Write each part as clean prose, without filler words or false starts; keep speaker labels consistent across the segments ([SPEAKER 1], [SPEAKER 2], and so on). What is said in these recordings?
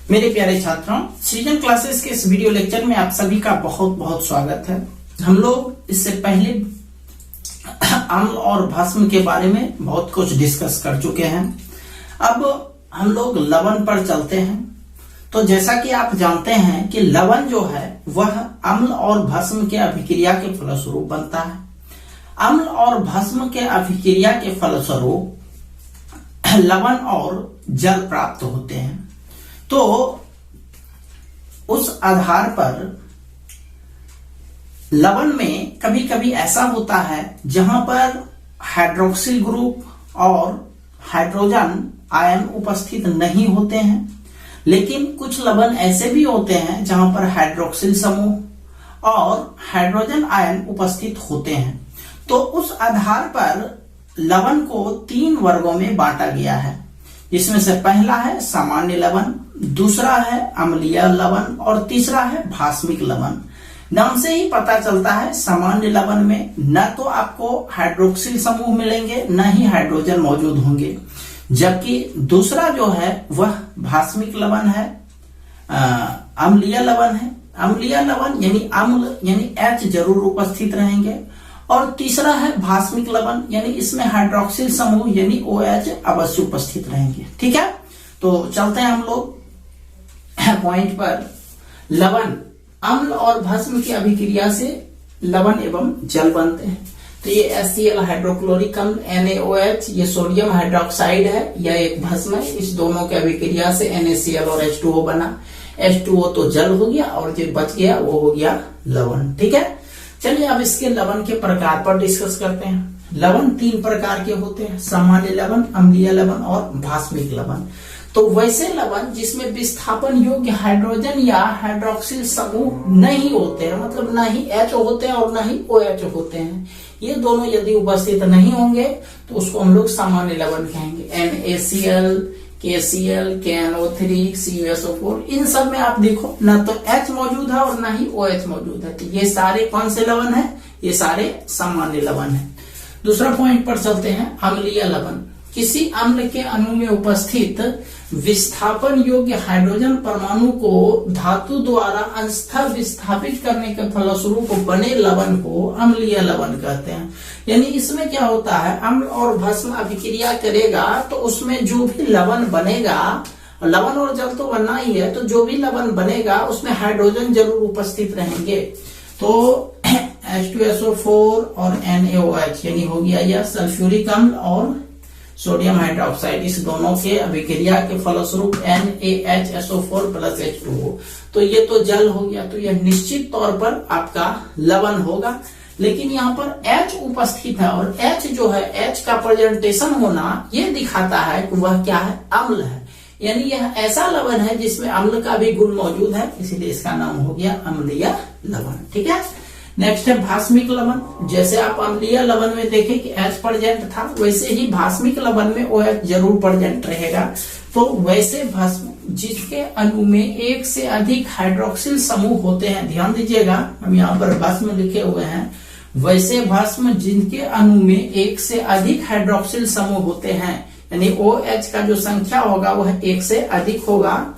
[SPEAKER 1] मेरे प्यारे छात्रों, सृजन क्लासेस के इस वीडियो लेक्चर में आप सभी का बहुत बहुत स्वागत है। हम लोग इससे पहले अम्ल और भस्म के बारे में बहुत कुछ डिस्कस कर चुके हैं। अब हम लोग लवण पर चलते हैं। तो जैसा कि आप जानते हैं कि लवण जो है वह अम्ल और भस्म के अभिक्रिया के फलस्वरूप बनता है। अम्ल और भस्म के अभिक्रिया के फलस्वरूप लवण और जल प्राप्त होते हैं। तो उस आधार पर लवण में कभी कभी ऐसा होता है जहां पर हाइड्रोक्सिल ग्रुप और हाइड्रोजन आयन उपस्थित नहीं होते हैं, लेकिन कुछ लवण ऐसे भी होते हैं जहां पर हाइड्रोक्सिल समूह और हाइड्रोजन आयन उपस्थित होते हैं। तो उस आधार पर लवण को 3 वर्गों में बांटा गया है, जिसमें से पहला है सामान्य लवण, दूसरा है अम्लीय लवण और तीसरा है भास्मिक लवण। नाम से ही पता चलता है सामान्य लवण में न तो आपको हाइड्रोक्सिल समूह मिलेंगे न ही हाइड्रोजन मौजूद होंगे, जबकि दूसरा जो है वह भास्मिक लवण है, अम्लीय लवण है। अम्लीय लवण यानी अम्ल यानी H जरूर उपस्थित रहेंगे, और तीसरा है भास्मिक लवण यानी इसमें हाइड्रोक्सिल समूह यानी OH अवश्य उपस्थित रहेंगे। ठीक है, तो चलते हैं हम लोग पॉइंट पर। लवण अम्ल और भस्म की अभिक्रिया से लवण एवं जल बनते हैं। तो ये HCl हाइड्रोक्लोरिक अम्ल NaOH ये सोडियम हाइड्रोक्साइड है, यह एक भस्म है। इस दोनों के अभिक्रिया से NaCl और H2O बना। H2O तो जल हो गया और जो बच गया वो हो गया लवण। ठीक है, चलिए अब इसके लवण के प्रकार पर डिस्कस करते हैं। लवण 3 प्रकार के होते हैं, सामान्य लवण, अम्लीय लवण और भास्मिक लवण। तो वैसे लवण जिसमें विस्थापन योग्य हाइड्रोजन या हाइड्रोक्सिल समूह नहीं होते हैं, मतलब ना ही H होते हैं और ना ही OH होते हैं, ये दोनों यदि उपस्थित नहीं होंगे तो उसको हम लोग सामान्य लवण कहेंगे। NaCl, KCl, KNO3, CuSO4, इन सब में आप देखो ना तो H मौजूद है और ना ही OH मौजूद है। तो ये सारे कौन से लवण है? ये सारे सामान्य लवण है। दूसरा पॉइंट पर चलते हैं, अम्लीय लवण। किसी अम्ल के अणु में उपस्थित विस्थापन योग्य हाइड्रोजन परमाणु को धातु द्वारा अंशतः विस्थापित करने के फलस्वरूप बने लवण को अम्लीय लवण कहते हैं। यानी इसमें क्या होता है, अम्ल और भस्म अभिक्रिया करेगा तो उसमें जो भी लवण बनेगा, लवण और जल तो बनना ही है, तो जो भी लवण बनेगा उसमें हाइड्रोजन जरूर उपस्थित रहेंगे। तो H2SO4 और NaOH यानी हो गया यह सल्फ्यूरिक अम्ल और सोडियम हाइड्रोक्साइड, इस दोनों के अभिक्रिया के फलस्वरूप NaHSO4 प्लस H2O, तो ये तो जल हो गया। तो यह निश्चित तौर पर आपका लवण होगा। लेकिन यहाँ पर H उपस्थित है और H जो है, H का प्रेजेंटेशन होना ये दिखाता है कि वह क्या है, अम्ल है। यानी यह ऐसा लवण है जिसमें अम्ल का भी गुण मौजूद है, इसीलिए इसका नाम हो गया अम्लीय लवण। ठीक है, नेक्स्ट है भास्मिक लवण। जैसे आप अम्लीय लवण में देखें कि H प्रेजेंट था, वैसे ही भास्मिक लवण में OH जरूर प्रेजेंट रहेगा। तो वैसे भस्म जिसके अणु में एक से अधिक हाइड्रोक्सिल समूह होते हैं, ध्यान दीजिएगा हम यहाँ पर भस्म लिखे हुए हैं, वैसे भस्म जिनके अणु में एक से अधिक हाइड्रोक्सिल समूह होते हैं, यानी OH का जो संख्या होगा वह 1 से अधिक होगा,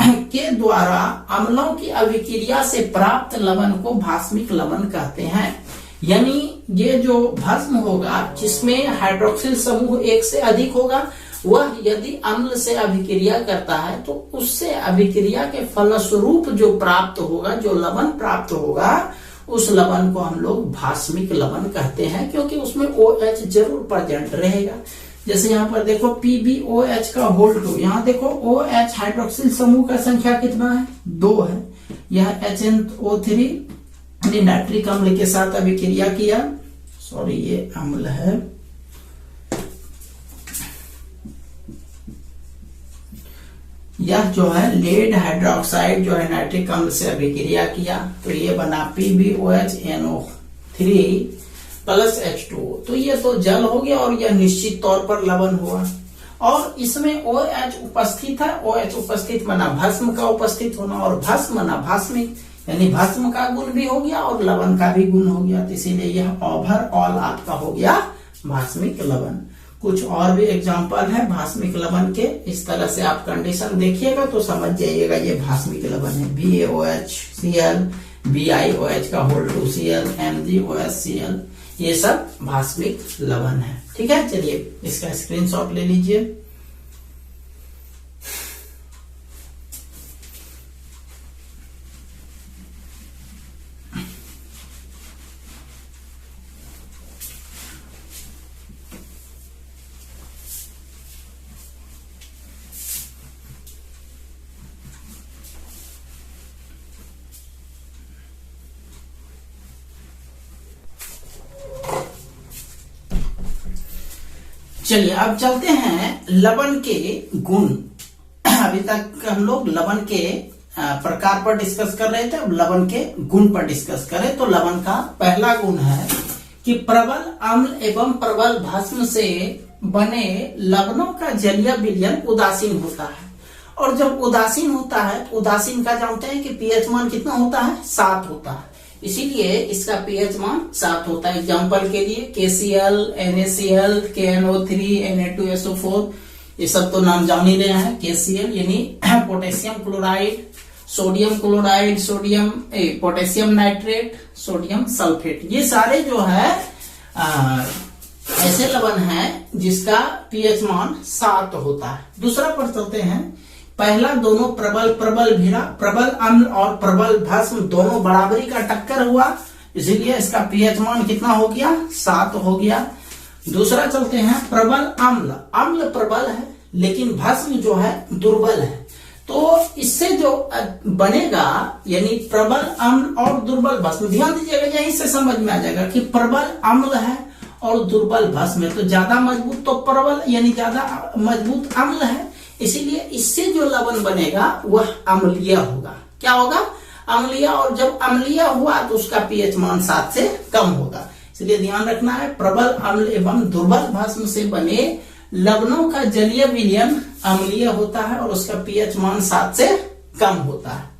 [SPEAKER 1] के द्वारा अम्लों की अभिक्रिया से प्राप्त लवण को भास्मिक लवण कहते हैं। यानी ये जो भस्म होगा जिसमें हाइड्रोक्सिल समूह 1 से अधिक होगा, वह यदि अम्ल से अभिक्रिया करता है तो उससे अभिक्रिया के फलस्वरूप जो प्राप्त होगा, जो लवण प्राप्त होगा, उस लवण को हम लोग भास्मिक लवण कहते हैं, क्योंकि उसमें OH जरूर प्रेजेंट रहेगा। जैसे यहाँ पर देखो PbOH का होल 2, यहाँ देखो OH हाइड्रोक्सिल समूह का संख्या कितना है, 2 है। यह HNO3 नाइट्रिक अम्ल के साथ अभिक्रिया किया, सॉरी ये अम्ल है, यह जो है लेड हाइड्रोक्साइड जो है नाइट्रिक अम्ल से अभिक्रिया किया, तो ये बना PbOH NO3 प्लस H2O। तो ये तो जल हो गया और यह निश्चित तौर पर लवण हुआ। और इसमें OH उपस्थित है, OH उपस्थित माना भस्म का उपस्थित होना, और भस्म माना भास्मिक, यानी भस्म का गुण भी हो गया और लवण का भी गुण हो गया। तो इसीलिए यह ओवरऑल आपका हो गया भास्मिक लवण। कुछ और भी एग्जाम्पल है भास्मिक लवण के। इस तरह से आप कंडीशन देखिएगा तो समझ जाइएगा ये भास्मिक लवण है। BaOHCl, BiOH का होल 2Cl, MgOHCl, ये सब भास्मिक लवण है। ठीक है, चलिए इसका स्क्रीनशॉट ले लीजिए। चलिए अब चलते हैं लवण के गुण। अभी तक हम लोग लवण के प्रकार पर डिस्कस कर रहे थे, अब लवण के गुण पर डिस्कस करें। तो लवण का पहला गुण है कि प्रबल अम्ल एवं प्रबल भस्म से बने लवणों का जलीय विलयन उदासीन होता है। और जब उदासीन होता है तो उदासीन का जानते हैं कि पीएच मान कितना होता है, 7 होता है, इसीलिए इसका पीएच मान 7 होता है। एग्जाम्पल के लिए KCl, NaCl, KNO3, Na2SO4, ये सब तो नाम जान ही रहे हैं। KCl यानी potassium chloride, sodium chloride, potassium nitrate, sodium sulphate, ये सारे जो है ऐसे लवण हैं जिसका पीएच मान 7 होता है। दूसरा पर चलते हैं। पहला दोनों प्रबल भिरा, प्रबल अम्ल और प्रबल भस्म दोनों बराबरी का टक्कर हुआ, इसीलिए इसका पीएच मान कितना हो गया, 7 हो गया। दूसरा चलते हैं प्रबल अम्ल, अम्ल प्रबल है लेकिन भस्म जो है दुर्बल है, तो इससे जो बनेगा यानी प्रबल अम्ल और दुर्बल भस्म, ध्यान दीजिएगा यहीं से समझ में आ जाएगा कि प्रबल अम्ल है और दुर्बल भस्म है, तो ज्यादा मजबूत तो प्रबल यानी ज्यादा मजबूत अम्ल है, इसीलिए इससे जो लवण बनेगा वह अम्लीय होगा। क्या होगा, अम्लीय। और जब अम्लीय हुआ तो उसका पीएच मान 7 से कम होगा, इसलिए ध्यान रखना है प्रबल अम्ल एवं दुर्बल भस्म से बने लवणों का जलीय विलयन अम्लीय होता है और उसका पीएच मान 7 से कम होता है।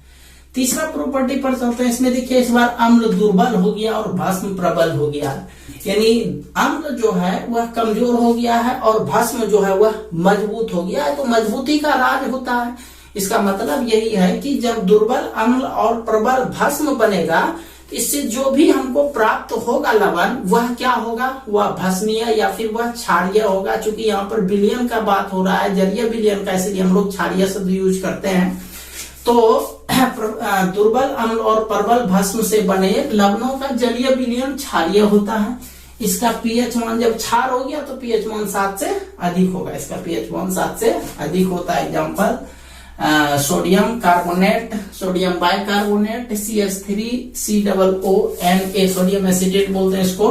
[SPEAKER 1] तीसरा प्रॉपर्टी पर चलते हैं। इसमें देखिए इस बार अम्ल दुर्बल हो गया और भस्म प्रबल हो गया, यानी अम्ल जो है वह कमजोर हो गया है और भस्म जो है वह मजबूत हो गया है, तो मजबूती का राज होता है। इसका मतलब यही है कि जब दुर्बल अम्ल और प्रबल भस्म बनेगा, इससे जो भी हमको प्राप्त होगा लवण वह क्या होगा, वह भस्मीय या फिर वह क्षारीय होगा। चूंकि यहाँ पर विलयन का बात हो रहा है, जलीय विलयन का, इसलिए हम लोग क्षारीय शब्द यूज करते हैं। तो दुर्बल अम्ल और प्रबल भस्म से बने लवणों का जलीय विलयन क्षारीय होता है। इसका पीएच मान जब क्षार हो गया तो पीएच मान 7 से अधिक होगा, इसका पीएच मान 7 से अधिक होता है। Example sodium carbonate, sodium bicarbonate, CH3COONA, sodium acetate बोलते हैं इसको।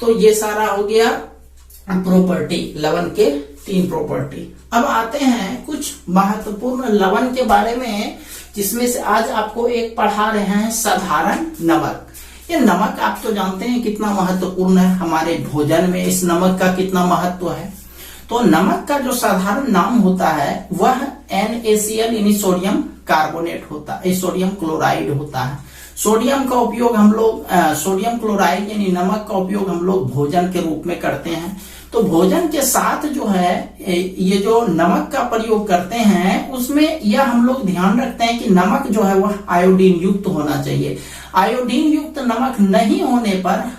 [SPEAKER 1] तो ये सारा हो गया प्रॉपर्टी, लवण के 3 प्रॉपर्टी। अब आते हैं कुछ महत्वपूर्ण लवण के बारे में, जिसमें से आज आपको एक पढ़ा रहे हैं साधारण नमक। ये नमक आप तो जानते हैं कितना महत्वपूर्ण है हमारे भोजन में, इस नमक का कितना महत्व है। तो नमक का जो साधारण नाम होता है वह NaCl यानी सोडियम कार्बोनेट होता है, सोडियम क्लोराइड होता है। सोडियम का उपयोग हम लोग सोडियम क्लोराइड यानी नमक का उपयोग हम लोग भोजन के रूप में करते हैं। तो भोजन के साथ जो है ये जो नमक का प्रयोग करते हैं उसमें यह हम लोग ध्यान रखते हैं कि नमक जो है वह आयोडीन युक्त होना चाहिए। आयोडीन युक्त नमक नहीं होने पर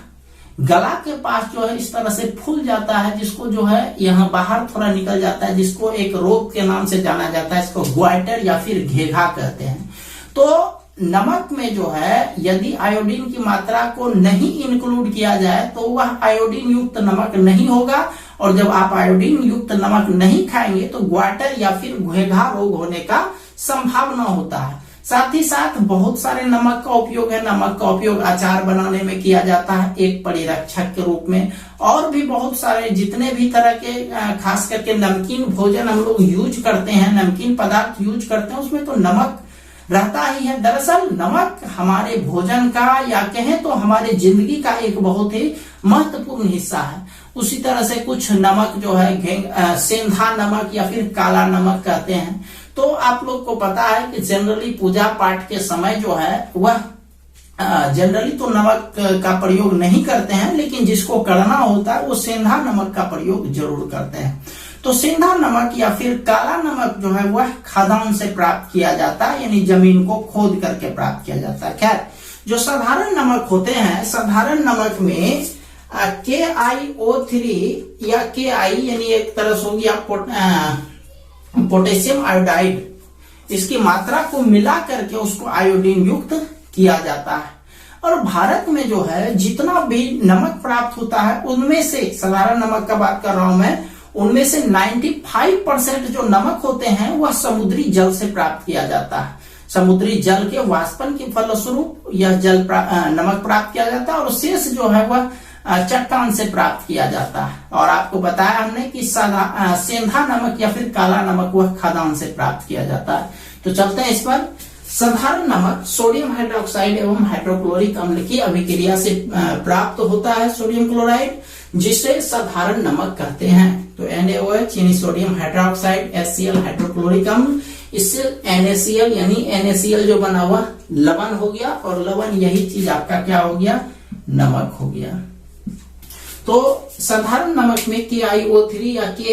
[SPEAKER 1] गला के पास जो है इस तरह से फूल जाता है, जिसको जो है यहाँ बाहर थोड़ा निकल जाता है, जिसको एक रोग के नाम से जाना जाता है, इसको ग्वाइटर या फिर घेघा कहते हैं। तो नमक में जो है यदि आयोडीन की मात्रा को नहीं इंक्लूड किया जाए तो वह आयोडीन युक्त नमक नहीं होगा, और जब आप आयोडीन युक्त नमक नहीं खाएंगे तो ग्वाइटर या फिर घेघा रोग होने का संभावना होता है। साथ ही साथ बहुत सारे नमक का उपयोग है, नमक का उपयोग अचार बनाने में किया जाता है एक परिरक्षक के रूप में, और भी बहुत सारे जितने भी तरह के खास करके नमकीन भोजन हम लोग यूज करते हैं, नमकीन पदार्थ यूज करते हैं, उसमें तो नमक रहता ही है। दरअसल नमक हमारे भोजन का या कहें तो हमारे जिंदगी का एक बहुत ही महत्वपूर्ण हिस्सा है। उसी तरह से कुछ नमक जो है सेंधा नमक या फिर काला नमक कहते हैं। तो आप लोग को पता है कि जनरली पूजा पाठ के समय जो है वह जनरली तो नमक का प्रयोग नहीं करते हैं, लेकिन जिसको करना होता है वो सेंधा नमक का प्रयोग जरूर करते हैं। तो सेंधा नमक या फिर काला नमक जो है वह खदान से प्राप्त किया जाता है, यानी जमीन को खोद करके प्राप्त किया जाता है। खैर, जो साधारण नमक होते हैं, साधारण नमक में KiO3 या Ki यानी एक तरह से हो गया पोटेशियम आयोडाइड, इसकी मात्रा को मिला करके उसको आयोडीन युक्त किया जाता है। और भारत में जो है जितना भी नमक प्राप्त होता है उनमें से, साधारण नमक का बात कर रहा हूं मैं, उनमें से 95% जो नमक होते हैं वह समुद्री जल से प्राप्त किया जाता है। समुद्री जल के वाष्पन के फलस्वरूप यह नमक प्राप्त किया जाता है, और शेष जो है वह चट्टान से प्राप्त किया जाता है। और आपको बताया हमने कि सेंधा नमक या फिर काला नमक वह खदान से प्राप्त किया जाता है। तो चलते हैं इस पर। साधारण नमक सोडियम हाइड्रोक्साइड एवं हाइड्रोक्लोरिक अम्ल की अभिक्रिया से प्राप्त होता है सोडियम क्लोराइड, जिसे साधारण नमक कहते हैं। तो NaOH यानी सोडियम हाइड्रोक्साइड, HCl हाइड्रोक्लोरिक अम्ल, इससे NaCl यानी NaCl जो बना हुआ लवण हो गया, और लवण यही चीज आपका क्या हो गया, नमक हो गया। तो साधारण नमक में KiO3 या Ki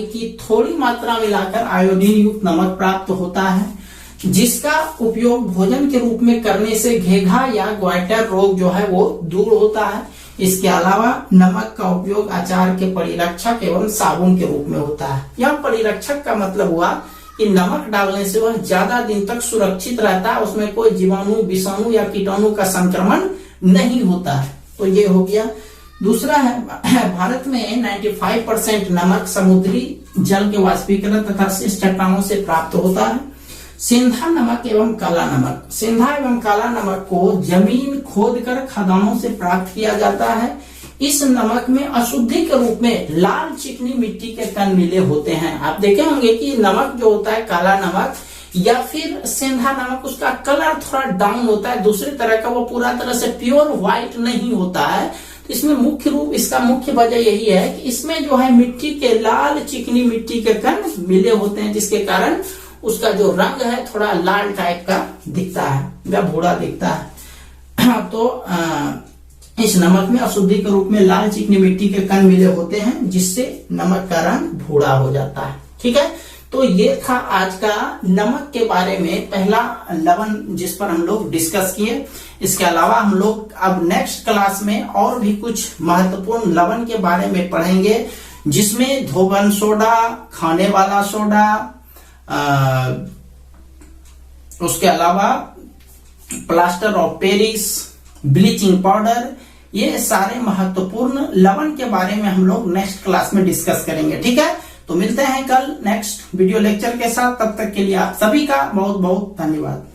[SPEAKER 1] की थोड़ी मात्रा मिलाकर आयोडीन युक्त नमक प्राप्त होता है, जिसका उपयोग भोजन के रूप में करने से घेघा या ग्वाइटर रोग जो है वो दूर होता है। इसके अलावा नमक का उपयोग अचार के परिरक्षक एवं साबुन के रूप में होता है। यह परिरक्षक का मतलब हुआ कि नमक डालने से वह ज्यादा दिन तक सुरक्षित रहता है, उसमें कोई जीवाणु, विषाणु या कीटाणु का संक्रमण नहीं होता है। तो ये हो गया। दूसरा है, भारत में 95% नमक समुद्री जल के वाष्पीकरण तथा शेष चट्टानों से प्राप्त होता है। सेंधा नमक एवं काला नमक, सेंधा एवं काला नमक को जमीन खोदकर खदानों से प्राप्त किया जाता है। इस नमक में अशुद्धि के रूप में लाल चिकनी मिट्टी के कण मिले होते हैं। आप देखे होंगे कि नमक जो होता है, काला नमक या फिर सेंधा नमक, उसका कलर थोड़ा डाउन होता है, दूसरी तरह का, वो पूरा तरह से प्योर व्हाइट नहीं होता है। इसमें इसका मुख्य वजह यही है कि इसमें जो है मिट्टी के लाल चिकनी मिट्टी के कण मिले होते हैं, जिसके कारण उसका जो रंग है थोड़ा लाल टाइप का दिखता है या भूरा दिखता है। तो इस नमक में अशुद्धि के रूप में लाल चिकनी मिट्टी के कण मिले होते हैं, जिससे नमक का रंग भूरा हो जाता है। ठीक है, तो ये था आज का नमक के बारे में पहला लवण जिस पर हम लोग डिस्कस किए। इसके अलावा हम लोग अब नेक्स्ट क्लास में और भी कुछ महत्वपूर्ण लवण के बारे में पढ़ेंगे, जिसमें धोबन सोडा, खाने वाला सोडा, उसके अलावा plaster of Paris, bleaching powder, ये सारे महत्वपूर्ण लवण के बारे में हम लोग नेक्स्ट क्लास में डिस्कस करेंगे। ठीक है, तो मिलते हैं कल नेक्स्ट वीडियो लेक्चर के साथ। तब तक के लिए आप सभी का बहुत बहुत धन्यवाद।